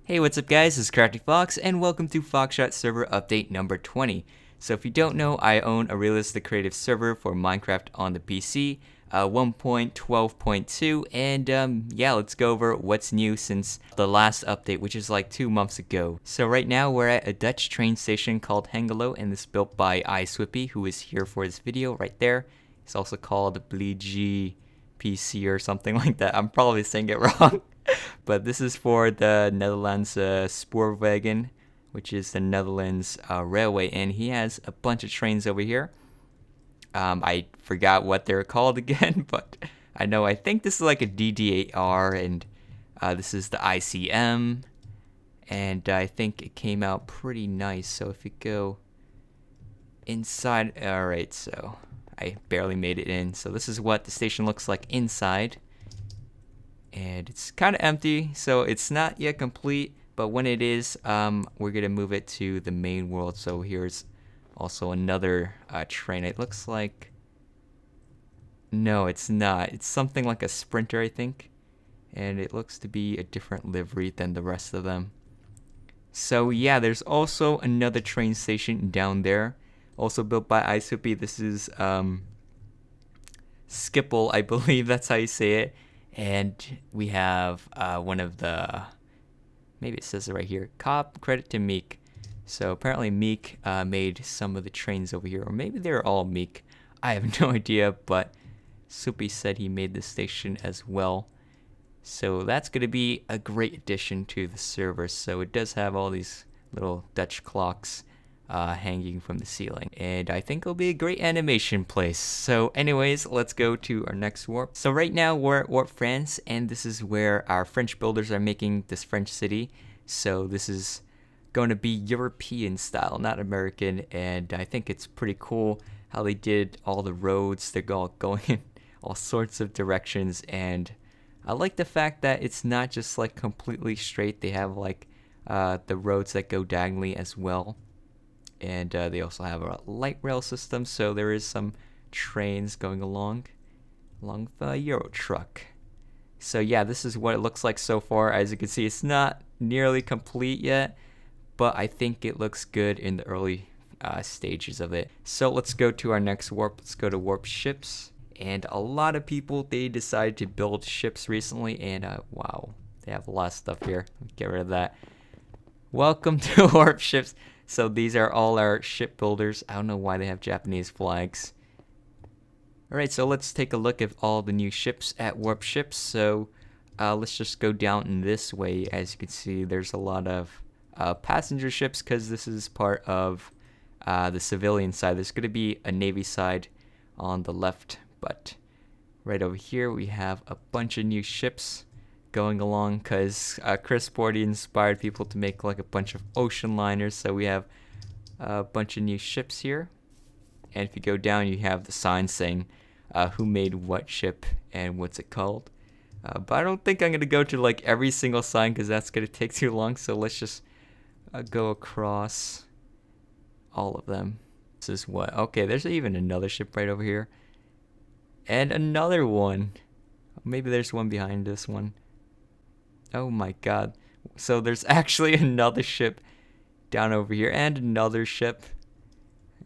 Hey, what's up guys, this is CraftyFoxe, and welcome to Foxshot Server update number 20. So if you don't know, I own a realistic creative server for Minecraft on the PC, 1.12.2, and yeah, let's go over what's new since the last update, which is like 2 months ago. So right now we're at a Dutch train station called Hengelo, and this is built by Uss Iowa, who is here for this video right there. It's also called Bleegi PC or something like that. I'm probably saying it wrong. But this is for the Netherlands Spoorwegen, which is the Netherlands railway, and he has a bunch of trains over here. I forgot what they're called again, but I think this is like a DD8R, and this is the ICM, and I think it came out pretty nice. So if you go inside, alright, so I barely made it in. So this is what the station looks like inside. And it's kind of empty, so it's not yet complete, but when it is, we're gonna move it to the main world. So here's also another train. It looks like, no, it's not. It's something like a Sprinter, I think, and it looks to be a different livery than the rest of them. So yeah, there's also another train station down there, also built by Uss Iowa. This is Skipple, I believe that's how you say it. And we have one of the, maybe it says it right here, credit to Meek. So apparently Meek made some of the trains over here, or maybe they're all Meek. I have no idea, but Soupy said he made this station as well. So that's going to be a great addition to the server. So it does have all these little Dutch clocks hanging from the ceiling, and I think it'll be a great animation place. So anyways, let's go to our next warp. So right now we're at Warp France, and this is where our French builders are making this French city. So this is going to be European style, not American, and I think it's pretty cool how they did all the roads. They're all going in all sorts of directions, and I like the fact that it's not just like completely straight. They have like the roads that go diagonally as well. And they also have a light rail system, so there is some trains going along the Euro truck. So yeah, this is what it looks like so far. As you can see, it's not nearly complete yet, but I think it looks good in the early stages of it. So let's go to our next warp. Let's go to warp ships. And a lot of people, they decided to build ships recently, and wow, they have a lot of stuff here. Get rid of that. Welcome to warp ships. So these are all our shipbuilders. I don't know why they have Japanese flags. Alright, so let's take a look at all the new ships at Warp Ships. So let's just go down in this way. As you can see, there's a lot of passenger ships because this is part of the civilian side. There's going to be a Navy side on the left, but right over here we have a bunch of new ships going along because Chris Porty inspired people to make like a bunch of ocean liners. So we have a bunch of new ships here, and if you go down you have the sign saying who made what ship and what's it called. But I don't think I'm gonna go to like every single sign because that's gonna take too long, so let's just go across all of them. This is what, okay, there's even another ship right over here, and another one. Maybe there's one behind this one. Oh my god. So there's actually another ship down over here and another ship.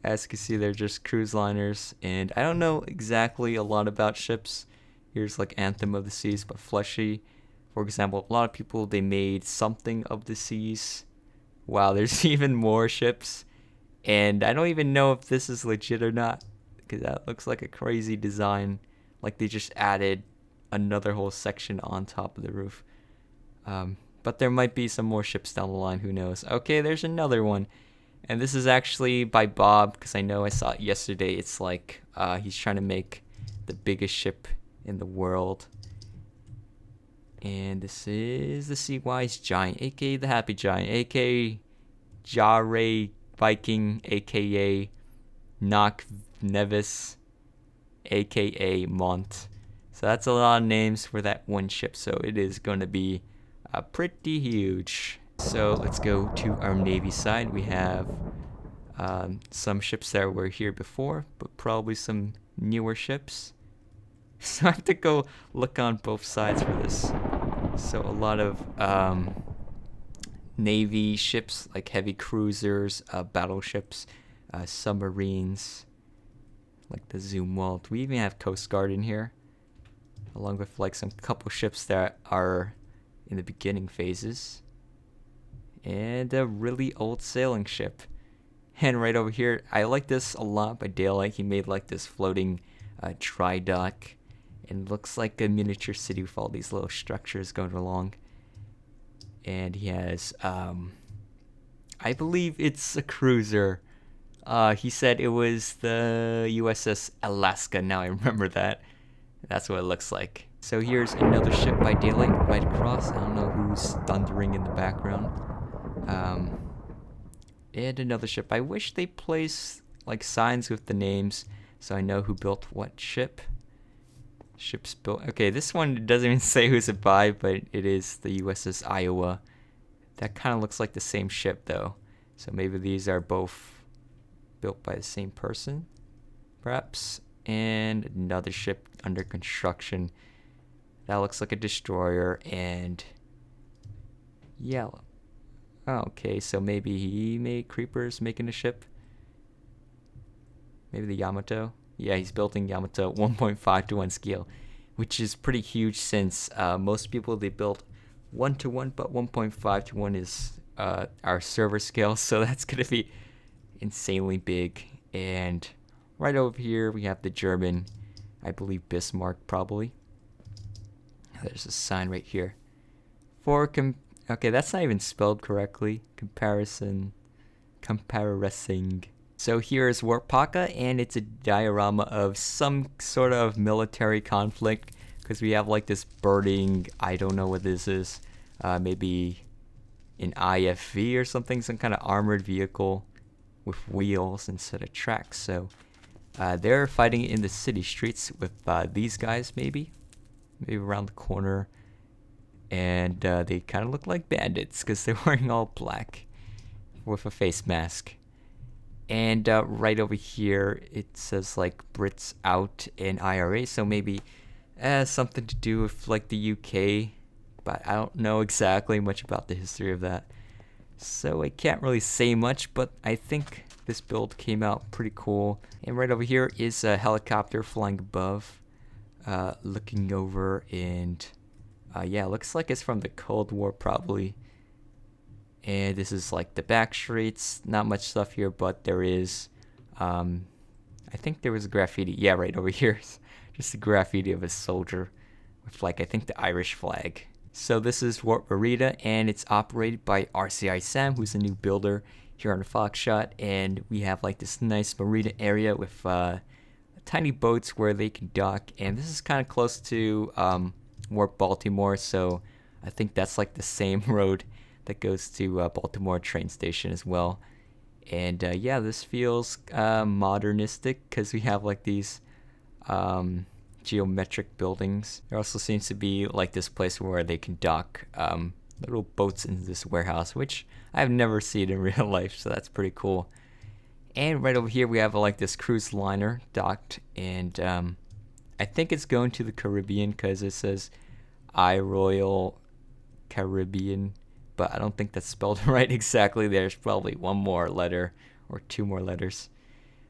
As you can see, they're just cruise liners, and I don't know exactly a lot about ships. Here's like Anthem of the Seas, but Fleshy, for example. A lot of people, they made something of the seas. Wow, there's even more ships, and I don't even know if this is legit or not because that looks like a crazy design, like they just added another whole section on top of the roof. But there might be some more ships down the line, who knows. Okay, there's another one, and this is actually by Bob because I know I saw it yesterday. It's like he's trying to make the biggest ship in the world, and this is the Sea Wise Giant, aka the Happy Giant, aka Jare Viking, aka Knock Nevis, aka Mont. So that's a lot of names for that one ship, so it is going to be pretty huge. So let's go to our Navy side. We have some ships that were here before, but probably some newer ships. So I have to go look on both sides for this. So a lot of Navy ships like heavy cruisers, battleships, submarines, like the Zumwalt. We even have Coast Guard in here, along with like some couple ships that are in the beginning phases, and a really old sailing ship. And right over here, I like this a lot by Daylight. He made like this floating dry dock, and looks like a miniature city with all these little structures going along. And he has, I believe it's a cruiser. He said it was the USS Alaska. Now I remember that. That's what it looks like. So here's another ship by Daylight right across. I don't know who's thundering in the background. And another ship. I wish they placed like signs with the names so I know who built what ship. Ships built. Okay, this one doesn't even say who's it by, but it is the USS Iowa. That kind of looks like the same ship though. So maybe these are both built by the same person, perhaps. And another ship under construction. That looks like a destroyer. And yeah. Oh, okay, so maybe he made creepers making a ship. Maybe the Yamato. Yeah, he's building Yamato 1.5 to 1 scale, which is pretty huge since most people they build 1 to 1, but 1.5 to 1 is our server scale, so that's gonna be insanely big. And right over here we have the German, I believe Bismarck probably. There's a sign right here. Okay, that's not even spelled correctly. Comparison. So here is Warpaka, and it's a diorama of some sort of military conflict, because we have like this burning, I don't know what this is, maybe an IFV or something, some kind of armored vehicle with wheels instead of tracks. So they're fighting in the city streets with these guys, maybe around the corner. And they kind of look like bandits because they're wearing all black with a face mask. And right over here, it says like Brits out and IRA, so maybe something to do with like the UK, but I don't know exactly much about the history of that. So I can't really say much, but I think this build came out pretty cool. And right over here is a helicopter flying above, looking over, and yeah, looks like it's from the Cold War probably. And this is like the back streets. Not much stuff here, but there is, I think there was graffiti. Yeah, right over here. Just a graffiti of a soldier with like, I think the Irish flag. So this is Warp Marita, and it's operated by RCI Sam, who's a new builder here on Foxshot. And we have like this nice marina area with tiny boats where they can dock. And this is kind of close to Warp Baltimore, so I think that's like the same road that goes to Baltimore train station as well. And yeah, this feels modernistic because we have like these geometric buildings. There also seems to be like this place where they can dock little boats in this warehouse, which I've never seen in real life, so that's pretty cool. And right over here we have like this cruise liner docked, and I think it's going to the Caribbean because it says I Royal Caribbean, but I don't think that's spelled right exactly. There's probably one more letter or two more letters.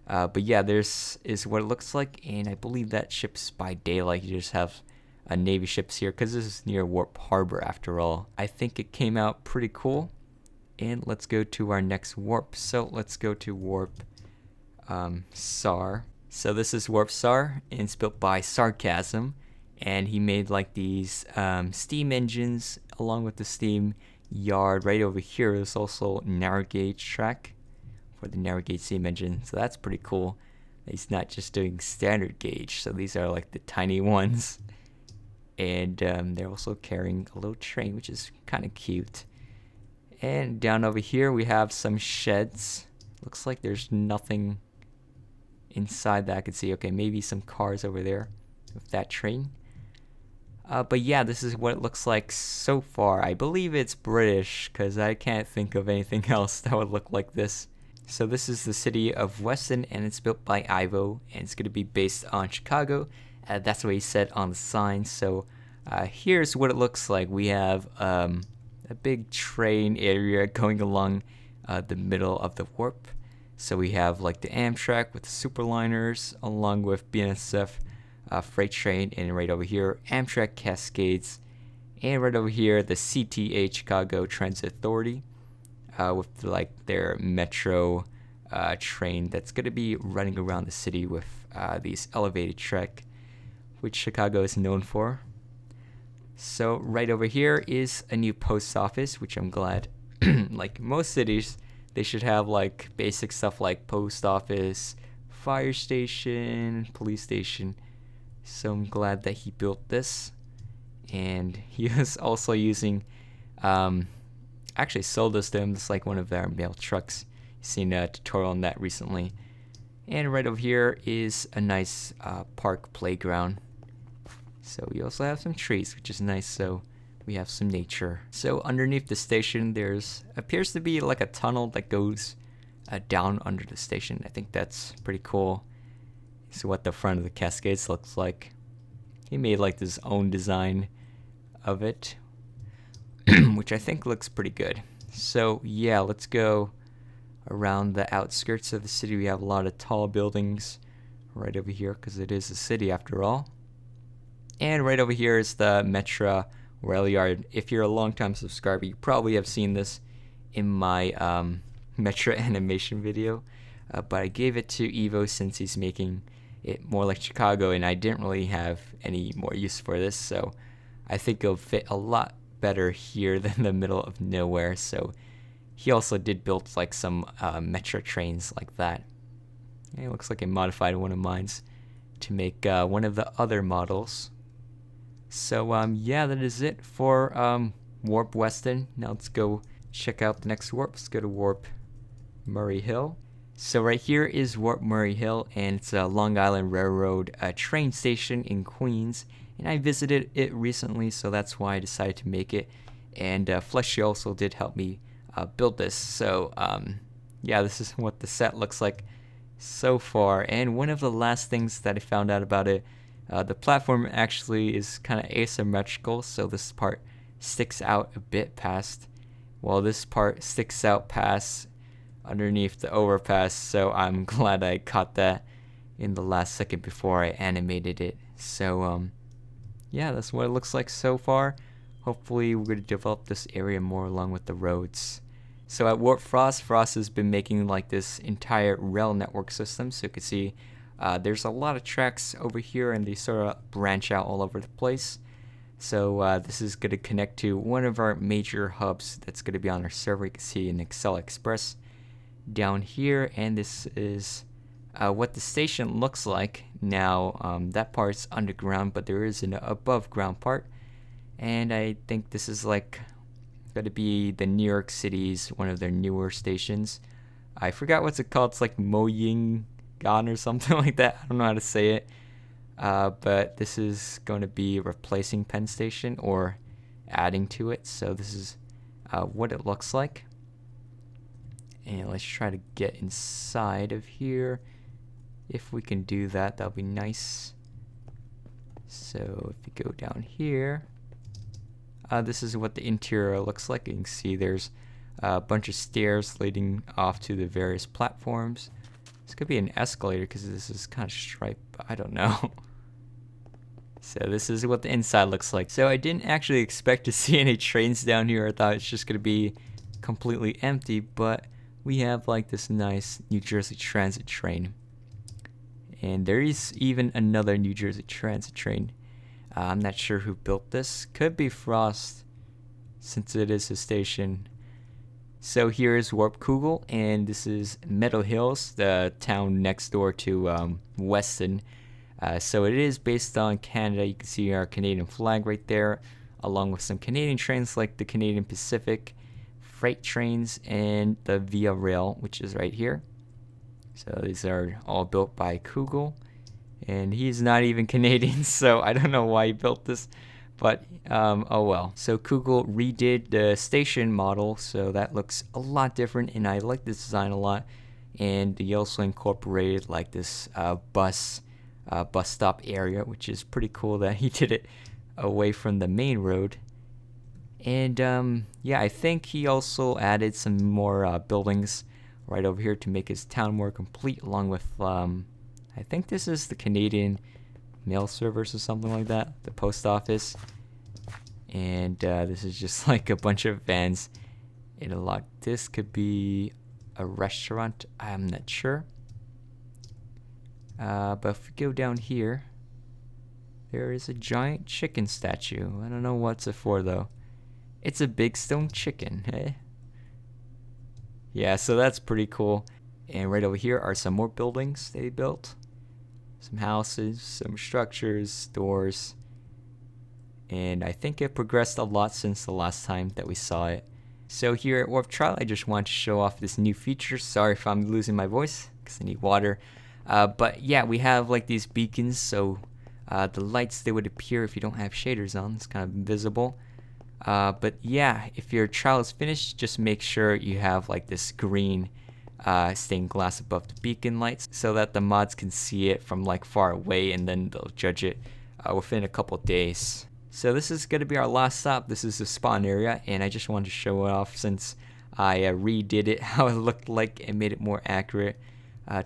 But yeah, there's is what it looks like, and I believe that ship's by Daylight. You just have Navy ships here because this is near Warp Harbor after all. I think it came out pretty cool. And let's go to our next warp. So let's go to Warp SAR. So this is Warp SAR, and it's built by Sarcasm, and he made like these steam engines along with the steam yard. Right over here is also narrow gauge track for the narrow gauge steam engine, so that's pretty cool. He's not just doing standard gauge, so these are like the tiny ones, and they're also carrying a little train, which is kind of cute. And down over here we have some sheds. Looks like there's nothing inside that I could see. Okay, maybe some cars over there with that train. But yeah, this is what it looks like so far. I believe it's British because I can't think of anything else that would look like this. So this is the city of Weston, and it's built by Ivo, and it's going to be based on Chicago. That's what he said on the sign. So here's what it looks like. We have a a big train area going along the middle of the warp. So we have like the Amtrak with the Superliners, along with BNSF freight train, and right over here Amtrak Cascades, and right over here the CTA Chicago Transit Authority with like their metro train that's going to be running around the city with these elevated trek, which Chicago is known for. So right over here is a new post office, which I'm glad, like most cities, they should have like basic stuff like post office, fire station, police station. So I'm glad that he built this. And he is also using, actually sold us them. It's like one of their mail trucks. You've seen a tutorial on that recently. And right over here is a nice park playground. So we also have some trees, which is nice. So we have some nature. So underneath the station, there's appears to be like a tunnel that goes down under the station. I think that's pretty cool. So what the front of the Cascades looks like. He made like his own design of it, which I think looks pretty good. So yeah, let's go around the outskirts of the city. We have a lot of tall buildings right over here because it is a city after all. And right over here is the Metra rail yard. If you're a long-time subscriber, you probably have seen this in my Metra animation video, but I gave it to Evo since he's making it more like Chicago, and I didn't really have any more use for this, so I think it'll fit a lot better here than the middle of nowhere. So he also did build like some Metra trains like that. And it looks like I modified one of mine to make one of the other models. So yeah, that is it for Warp Weston. Now let's go check out the next warp. Let's go to Warp Murray Hill. So right here is Warp Murray Hill, and it's a Long Island Railroad train station in Queens. And I visited it recently, so that's why I decided to make it. And Fleshy also did help me build this. So yeah, this is what the set looks like so far. And one of the last things that I found out about it, the platform actually is kind of asymmetrical, so this part sticks out a bit past, while this part sticks out past underneath the overpass. So I'm glad I caught that in the last second before I animated it. So yeah, that's what it looks like so far. Hopefully we're going to develop this area more along with the roads. So at Warp Frost has been making like this entire rail network system. So you can see there's a lot of tracks over here, and they sort of branch out all over the place. So this is going to connect to one of our major hubs that's going to be on our server. You can see an Excel Express down here, and this is what the station looks like now. That part's underground, but there is an above ground part, and I think this is like going to be the New York City's one of their newer stations. I forgot what's it called. It's like Moying Gan or something like that. I don't know how to say it, but this is going to be replacing Penn Station or adding to it. So this is what it looks like. And let's try to get inside of here. If we can do that, that'll be nice. So if you go down here, this is what the interior looks like. You can see there's a bunch of stairs leading off to the various platforms. This could be an escalator because this is kind of striped. I don't know. So this is what the inside looks like. So I didn't actually expect to see any trains down here. I thought it's just going to be completely empty, but we have like this nice New Jersey Transit train. And there is even another New Jersey Transit train. I'm not sure who built this. Could be Frost, since it is a station. So here is Warp Kugel, and this is Meadow Hills, the town next door to Weston. So it is based on Canada. You can see our Canadian flag right there, along with some Canadian trains like the Canadian Pacific, freight trains, and the Via Rail, which is right here. So these are all built by Kugel, and he's not even Canadian, so I don't know why he built this, but oh well. So Kugel redid the station model, so that looks a lot different, and I like this design a lot. And he also incorporated like this bus stop area, which is pretty cool that he did it away from the main road. And yeah, I think he also added some more buildings right over here to make his town more complete, along with I think this is the Canadian mail service or something like that, the post office. And this is just like a bunch of vans in a lot. This could be a restaurant, I'm not sure. But if we go down here, there is a giant chicken statue. I don't know what's it for though. It's a big stone chicken, eh? Yeah, so that's pretty cool. And right over here are some more buildings they built. Some houses, some structures, stores. And I think it progressed a lot since the last time that we saw it. So here at Warp Trial, I just want to show off this new feature. Sorry if I'm losing my voice, because I need water. But yeah, we have like these beacons, so the lights, they would appear if you don't have shaders on. It's kind of invisible. But yeah, if your trial is finished, just make sure you have like this green stained glass above the beacon lights so that the mods can see it from like far away, and then they'll judge it within a couple days. So this is going to be our last stop. This is the spawn area, and I just wanted to show it off since I redid it, how it looked like, and made it more accurate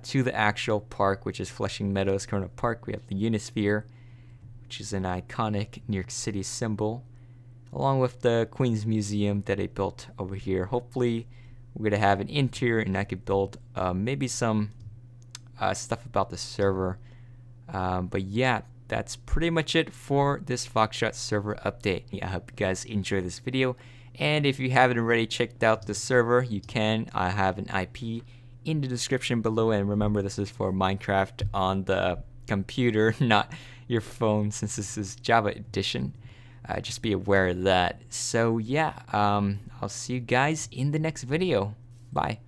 to the actual park, which is Flushing Meadows Corona Park. We have the Unisphere, which is an iconic New York City symbol, along with the Queens Museum that I built over here. Hopefully we're going to have an interior, and I could build maybe some stuff about the server. But yeah, that's pretty much it for this Foxshot server update. I hope you guys enjoyed this video, and if you haven't already checked out the server, you can. I have an IP in the description below, and remember, this is for Minecraft on the computer, not your phone, since this is Java edition. Just be aware of that. So yeah, I'll see you guys in the next video. Bye.